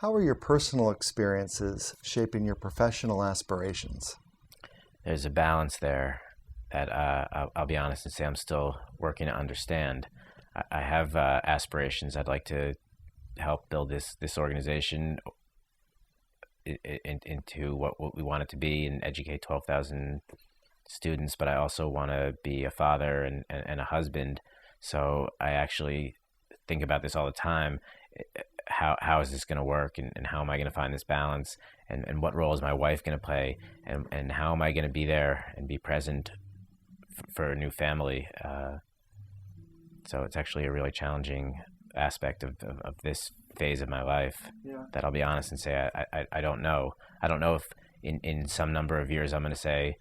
How are your personal experiences shaping your professional aspirations? There's a balance there that I'll be honest and say I'm still working to understand. I have aspirations. I'd like to help build this organization into what we want it to be and educate 12,000 students, but I also want to be a father and a husband. So I actually think about this all the time. How is this going to work, and how am I going to find this balance, and what role is my wife going to play, and how am I going to be there and be present for a new family? So it's actually a really challenging aspect of this phase of my life that I'll be honest and say I don't know. I don't know if in some number of years I'm going to say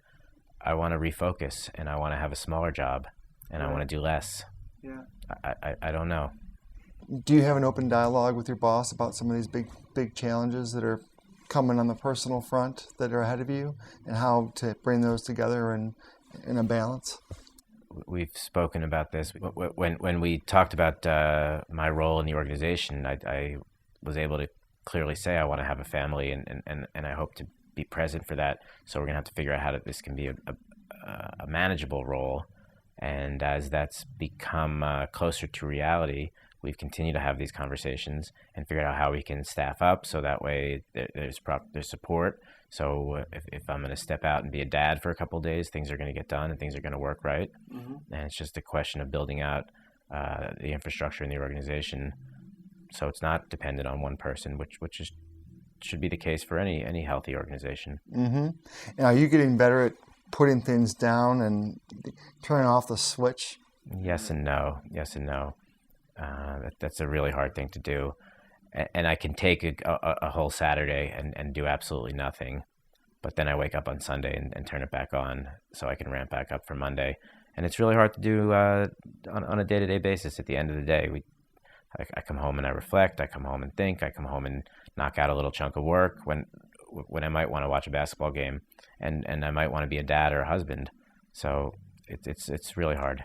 I want to refocus and I want to have a smaller job and I want to do less. I don't know. Do you have an open dialogue with your boss about some of these big challenges that are coming on the personal front that are ahead of you, and how to bring those together in a balance? We've spoken about this. When we talked about my role in the organization, I was able to clearly say I want to have a family, and I hope to be present for that. So we're going to have to figure out how this can be a manageable role. And as that's become closer to reality, we've continued to have these conversations and figure out how we can staff up so that way there's support. So if I'm going to step out and be a dad for a couple of days, things are going to get done and things are going to work right. And it's just a question of building out the infrastructure in the organization so it's not dependent on one person, which should be the case for any healthy organization. And are you getting better at putting things down and turning off the switch? Yes and no. That's a really hard thing to do. And I can take a whole Saturday and do absolutely nothing. But then I wake up on Sunday and turn it back on so I can ramp back up for Monday. And it's really hard to do on a day-to-day basis at the end of the day. I come home and I reflect. I come home and think. I come home and knock out a little chunk of work when I might want to watch a basketball game. And I might want to be a dad or a husband. So it's really hard.